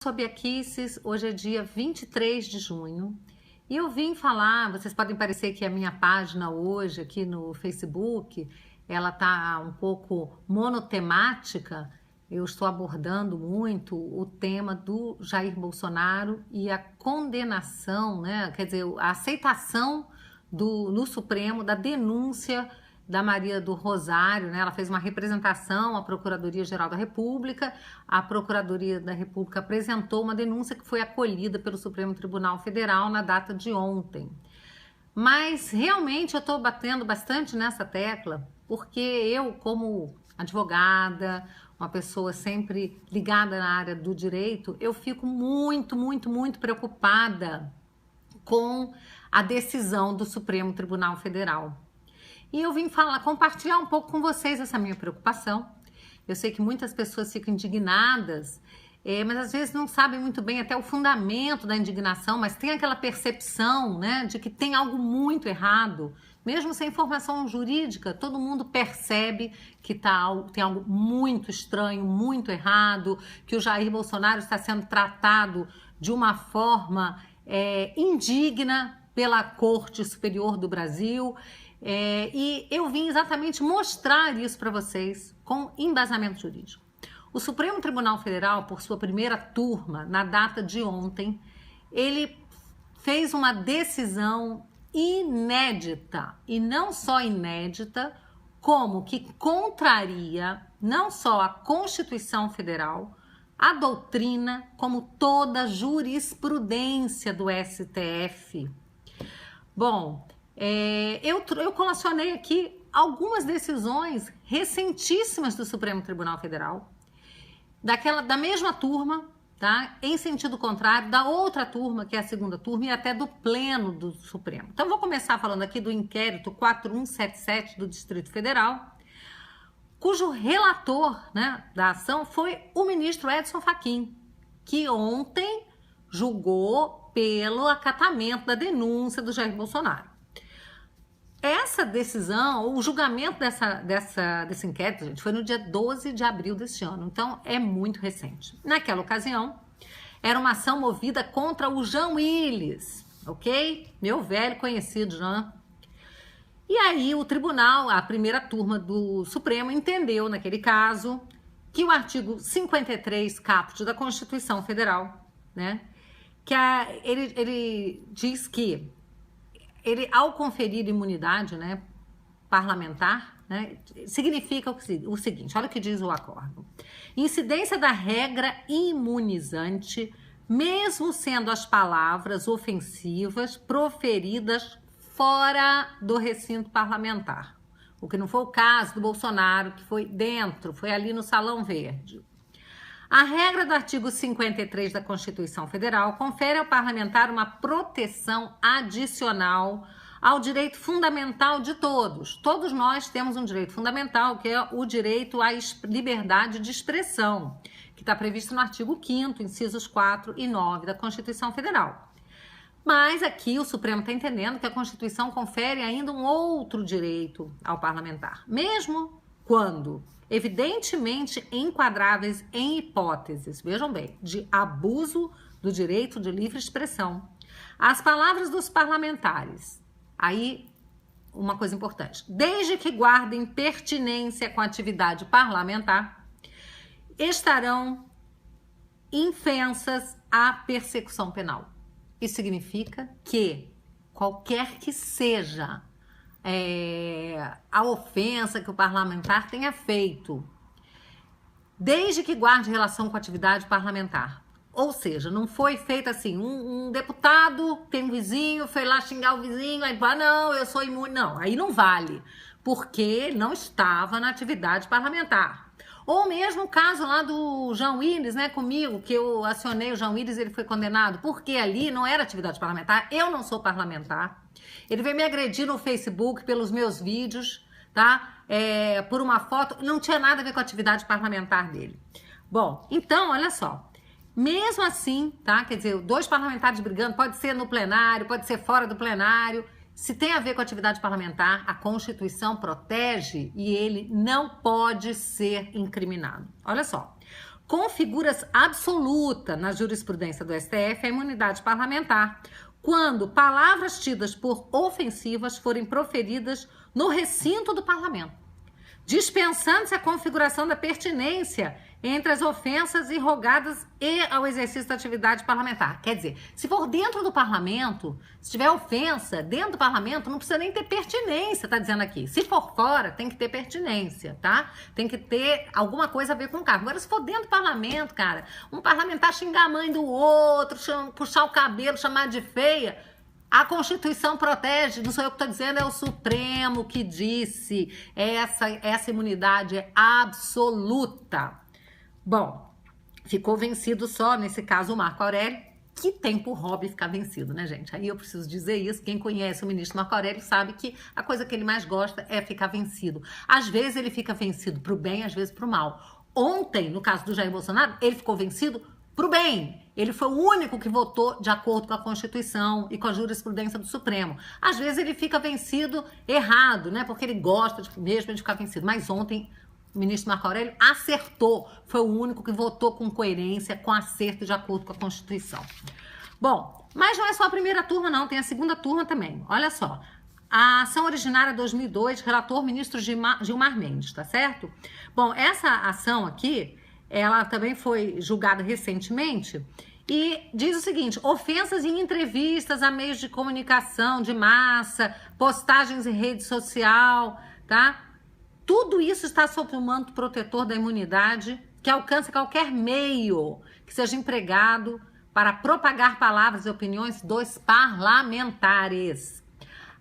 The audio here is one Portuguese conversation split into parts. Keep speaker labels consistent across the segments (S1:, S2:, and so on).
S1: sou Bia Kicis, hoje é dia 23 de junho e eu vim falar, vocês podem parecer que a minha página hoje aqui no Facebook, ela tá um pouco monotemática, eu estou abordando muito o tema do Jair Bolsonaro e a condenação, né? Quer dizer, a aceitação no Supremo da denúncia da Maria do Rosário, né? Ela fez uma representação à Procuradoria-Geral da República, a Procuradoria da República apresentou uma denúncia que foi acolhida pelo Supremo Tribunal Federal na data de ontem. Mas realmente eu estou batendo bastante nessa tecla, porque eu, como advogada, uma pessoa sempre ligada na área do direito, eu fico muito preocupada com a decisão do Supremo Tribunal Federal. E eu vim compartilhar um pouco com vocês essa minha preocupação. Eu sei que muitas pessoas ficam indignadas, mas às vezes não sabem muito bem até o fundamento da indignação, mas tem aquela percepção, né, de que tem algo muito errado. Mesmo sem informação jurídica, todo mundo percebe que tem algo muito estranho, muito errado, que o Jair Bolsonaro está sendo tratado de uma forma indigna pela Corte Superior do Brasil. E eu vim exatamente mostrar isso para vocês com embasamento jurídico. O Supremo Tribunal Federal, por sua primeira turma, na data de ontem, ele fez uma decisão inédita, e não só inédita, como que contraria não só a Constituição Federal, a doutrina, como toda a jurisprudência do STF. Bom, eu colacionei aqui algumas decisões recentíssimas do Supremo Tribunal Federal, da mesma turma, tá? Em sentido contrário, da outra turma, que é a segunda turma, e até do pleno do Supremo. Então, vou começar falando aqui do inquérito 4177 do Distrito Federal, cujo relator, né, da ação foi o ministro Edson Fachin, que ontem julgou pelo acatamento da denúncia do Jair Bolsonaro. Essa decisão, o julgamento desse inquérito, gente, foi no dia 12 de abril deste ano, então é muito recente. Naquela ocasião, era uma ação movida contra o Jean Willis, ok? Meu velho conhecido, Jean. E aí o tribunal, a primeira turma do Supremo, entendeu naquele caso que o artigo 53 caput da Constituição Federal, né, que ele diz que ele, ao conferir imunidade, né, parlamentar, né, significa o seguinte, olha o que diz o acordo. Incidência da regra imunizante, mesmo sendo as palavras ofensivas proferidas fora do recinto parlamentar. O que não foi o caso do Bolsonaro, que foi dentro, foi ali no Salão Verde. A regra do artigo 53 da Constituição Federal confere ao parlamentar uma proteção adicional ao direito fundamental de todos. Todos nós temos um direito fundamental, que é o direito à liberdade de expressão, que está previsto no artigo 5º, incisos 4 e 9 da Constituição Federal. Mas aqui o Supremo está entendendo que a Constituição confere ainda um outro direito ao parlamentar, mesmo quando evidentemente enquadráveis em hipóteses, vejam bem, de abuso do direito de livre expressão. As palavras dos parlamentares, aí uma coisa importante, desde que guardem pertinência com a atividade parlamentar, estarão infensas à persecução penal. Isso significa que qualquer que seja a ofensa que o parlamentar tenha feito, desde que guarde relação com a atividade parlamentar. Ou seja, não foi feito assim, um deputado tem um vizinho, foi lá xingar o vizinho, aí não, eu sou imune. Não, aí não vale, porque não estava na atividade parlamentar. Ou mesmo o caso lá do Jean Willis, né, comigo, que eu acionei o Jean Willis, ele foi condenado, porque ali não era atividade parlamentar, eu não sou parlamentar. Ele veio me agredir no Facebook pelos meus vídeos, tá? Por uma foto, não tinha nada a ver com a atividade parlamentar dele. Bom, então, olha só, mesmo assim, tá? Quer dizer, dois parlamentares brigando, pode ser no plenário, pode ser fora do plenário, se tem a ver com a atividade parlamentar, a Constituição protege e ele não pode ser incriminado. Olha só, configura absoluta na jurisprudência do STF a imunidade parlamentar, quando palavras tidas por ofensivas forem proferidas no recinto do parlamento, dispensando-se a configuração da pertinência entre as ofensas irrogadas e ao exercício da atividade parlamentar. Quer dizer, se for dentro do parlamento, se tiver ofensa dentro do parlamento, não precisa nem ter pertinência, tá dizendo aqui. Se for fora, tem que ter pertinência, tá? Tem que ter alguma coisa a ver com o cargo. Agora, se for dentro do parlamento, cara, um parlamentar xingar a mãe do outro, puxar o cabelo, chamar de feia, a Constituição protege, não sou eu que estou dizendo, é o Supremo que disse. Essa imunidade é absoluta. Bom, ficou vencido só, nesse caso, o Marco Aurélio, que tem por hobby ficar vencido, né, gente? Aí eu preciso dizer isso, quem conhece o ministro Marco Aurélio sabe que a coisa que ele mais gosta é ficar vencido. Às vezes ele fica vencido pro bem, às vezes pro mal. Ontem, no caso do Jair Bolsonaro, ele ficou vencido pro bem. Ele foi o único que votou de acordo com a Constituição e com a jurisprudência do Supremo. Às vezes ele fica vencido errado, né? Porque ele gosta mesmo de ficar vencido. Mas ontem o ministro Marco Aurélio acertou. Foi o único que votou com coerência, com acerto de acordo com a Constituição. Bom, mas não é só a primeira turma não, tem a segunda turma também. Olha só, a ação originária 2002, relator ministro Gilmar Mendes, tá certo? Bom, essa ação aqui, ela também foi julgada recentemente e diz o seguinte: ofensas em entrevistas a meios de comunicação de massa, postagens em rede social, tá? Tudo isso está sob o manto protetor da imunidade, que alcança qualquer meio que seja empregado para propagar palavras e opiniões dos parlamentares.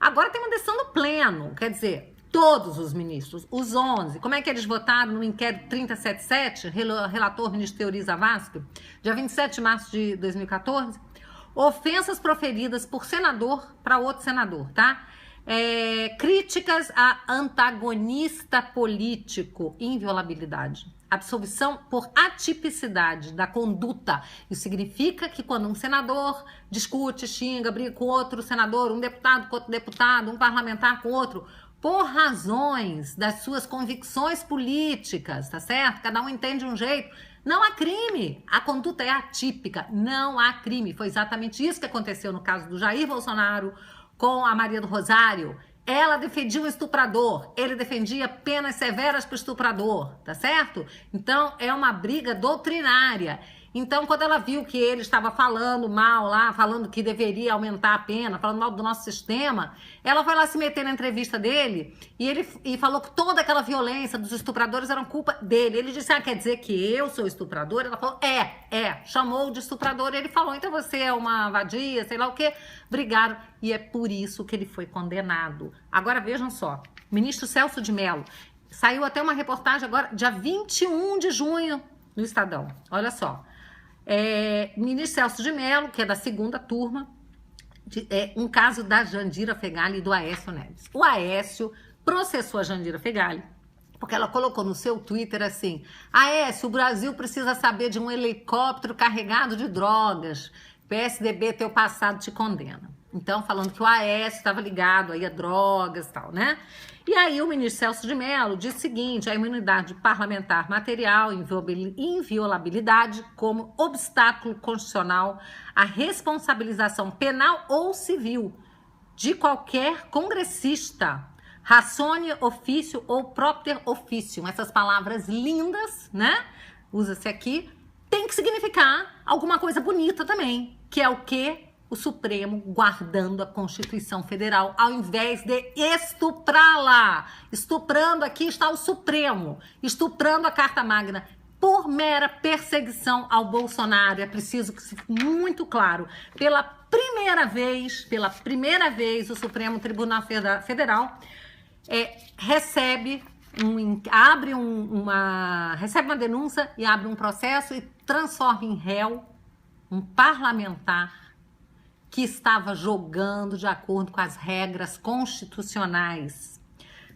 S1: Agora tem uma decisão do Pleno, quer dizer, todos os ministros, os 11, como é que eles votaram no inquérito 3077, relator ministro Teori Zavascki, dia 27 de março de 2014? Ofensas proferidas por senador para outro senador, tá? Críticas a antagonista político, inviolabilidade. Absolvição por atipicidade da conduta. Isso significa que quando um senador discute, xinga, briga com outro senador, um deputado com outro deputado, um parlamentar com outro, por razões das suas convicções políticas, tá certo? Cada um entende um jeito. Não há crime. A conduta é atípica. Não há crime. Foi exatamente isso que aconteceu no caso do Jair Bolsonaro com a Maria do Rosário. Ela defendia um estuprador, ele defendia penas severas para o estuprador, tá certo? Então, é uma briga doutrinária. Então, quando ela viu que ele estava falando mal lá, falando que deveria aumentar a pena, falando mal do nosso sistema, ela foi lá se meter na entrevista dele e falou que toda aquela violência dos estupradores era culpa dele. Ele disse, quer dizer que eu sou estuprador? Ela falou, chamou de estuprador. Ele falou, então você é uma vadia, sei lá o quê. Brigaram e é por isso que ele foi condenado. Agora vejam só, ministro Celso de Mello, saiu até uma reportagem agora, dia 21 de junho, no Estadão. Olha só. Ministro Celso de Mello, que é da segunda turma, um caso da Jandira Fegali e do Aécio Neves. O Aécio processou a Jandira Fegali porque ela colocou no seu Twitter assim: Aécio, o Brasil precisa saber de um helicóptero carregado de drogas. PSDB, teu passado te condena. Então, falando que o Aécio estava ligado aí a drogas e tal, né? E aí o ministro Celso de Mello diz o seguinte: a imunidade parlamentar material, inviolabilidade como obstáculo constitucional à responsabilização penal ou civil de qualquer congressista, racione ofício ou propter officium. Essas palavras lindas, né? Usa-se aqui. Tem que significar alguma coisa bonita também, que é o quê? O Supremo guardando a Constituição Federal, ao invés de estuprá-la. Estuprando, aqui está o Supremo, estuprando a Carta Magna por mera perseguição ao Bolsonaro. É preciso que se fique muito claro. Pela primeira vez, o Supremo Tribunal Federal recebe uma denúncia e abre um processo e transforma em réu um parlamentar que estava jogando de acordo com as regras constitucionais.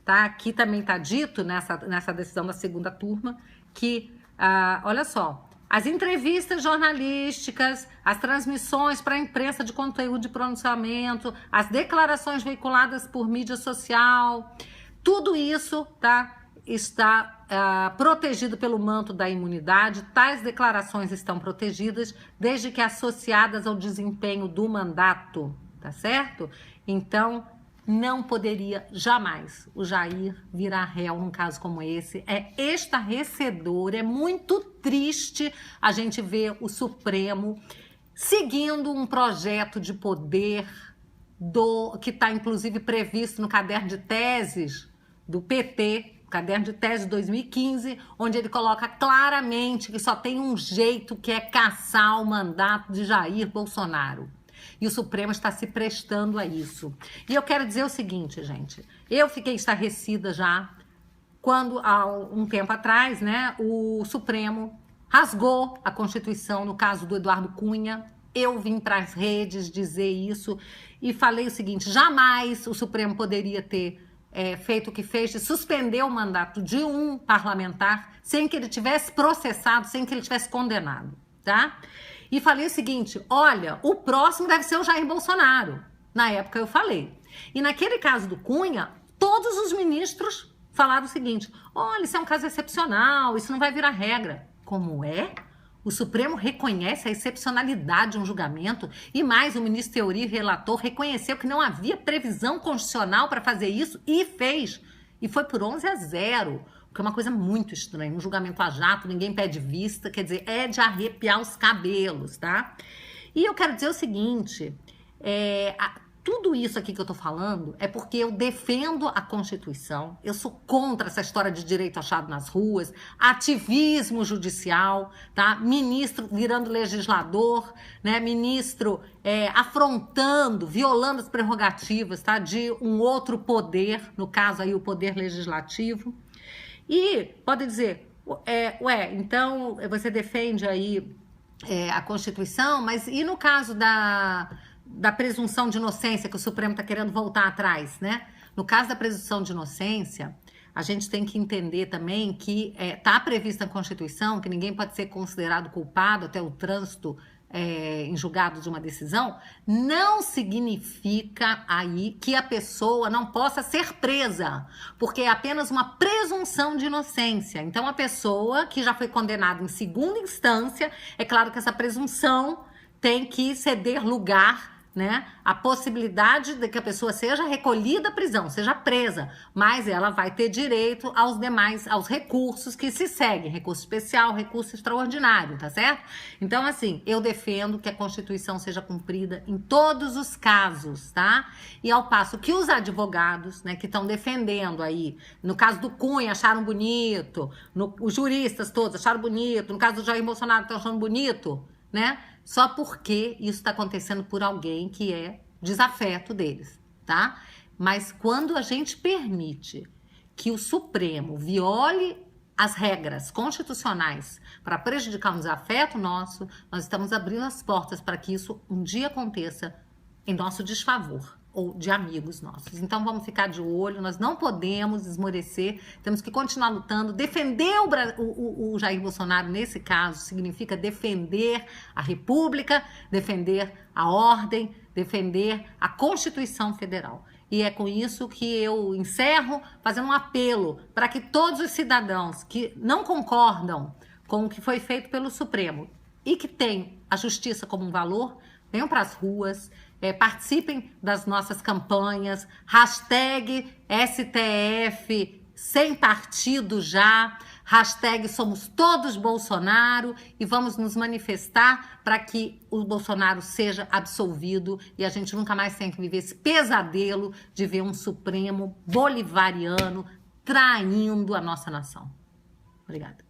S1: Tá? Aqui também está dito, nessa decisão da segunda turma, que, olha só, as entrevistas jornalísticas, as transmissões para a imprensa de conteúdo de pronunciamento, as declarações veiculadas por mídia social, tudo isso, tá? está protegido pelo manto da imunidade. Tais declarações estão protegidas desde que associadas ao desempenho do mandato, tá certo? Então, não poderia jamais o Jair virar réu num caso como esse. É estarrecedor, é muito triste a gente ver o Supremo seguindo um projeto de poder que está inclusive previsto no caderno de teses do PT, caderno de tese de 2015, onde ele coloca claramente que só tem um jeito, que é cassar o mandato de Jair Bolsonaro. E o Supremo está se prestando a isso. E eu quero dizer o seguinte, gente. Eu fiquei estarrecida já quando, há um tempo atrás, né, o Supremo rasgou a Constituição no caso do Eduardo Cunha. Eu vim para as redes dizer isso e falei o seguinte: jamais o Supremo poderia ter feito o que fez, de suspender o mandato de um parlamentar sem que ele tivesse processado, sem que ele tivesse condenado, tá? E falei o seguinte: olha, o próximo deve ser o Jair Bolsonaro. Na época eu falei. E naquele caso do Cunha, todos os ministros falaram o seguinte: olha, isso é um caso excepcional, isso não vai virar regra. Como é? O Supremo reconhece a excepcionalidade de um julgamento e mais, o ministro Teori, relator, reconheceu que não havia previsão constitucional para fazer isso e fez. E foi por 11-0, o que é uma coisa muito estranha. Um julgamento a jato, ninguém pede vista, quer dizer, é de arrepiar os cabelos, tá? E eu quero dizer o seguinte, tudo isso aqui que eu tô falando é porque eu defendo a Constituição, eu sou contra essa história de direito achado nas ruas, ativismo judicial, tá? Ministro virando legislador, né? Ministro afrontando, violando as prerrogativas, tá? De um outro poder, no caso aí o poder legislativo. E pode dizer, então você defende aí a Constituição, mas e no caso da presunção de inocência, que o Supremo está querendo voltar atrás, né? No caso da presunção de inocência, a gente tem que entender também que está prevista na Constituição que ninguém pode ser considerado culpado até o trânsito em julgado de uma decisão, não significa aí que a pessoa não possa ser presa, porque é apenas uma presunção de inocência. Então, a pessoa que já foi condenada em segunda instância, é claro que essa presunção tem que ceder lugar, né, a possibilidade de que a pessoa seja recolhida à prisão, seja presa, mas ela vai ter direito aos recursos que se seguem, recurso especial, recurso extraordinário, tá certo? Então, assim, eu defendo que a Constituição seja cumprida em todos os casos, tá? E ao passo que os advogados, né, que estão defendendo aí, no caso do Cunha, acharam bonito, os juristas todos acharam bonito, no caso do Jair Bolsonaro estão achando bonito, né? Só porque isso está acontecendo por alguém que é desafeto deles, tá? Mas quando a gente permite que o Supremo viole as regras constitucionais para prejudicar um desafeto nosso, nós estamos abrindo as portas para que isso um dia aconteça em nosso desfavor ou de amigos nossos. Então vamos ficar de olho, nós não podemos esmorecer, temos que continuar lutando. Defender o Jair Bolsonaro nesse caso significa defender a República, defender a ordem, defender a Constituição Federal. E é com isso que eu encerro fazendo um apelo para que todos os cidadãos que não concordam com o que foi feito pelo Supremo e que têm a justiça como um valor, venham para as ruas, participem das nossas campanhas, hashtag STF sem partido já, hashtag somos todos Bolsonaro, e vamos nos manifestar para que o Bolsonaro seja absolvido e a gente nunca mais tenha que viver esse pesadelo de ver um Supremo bolivariano traindo a nossa nação. Obrigada.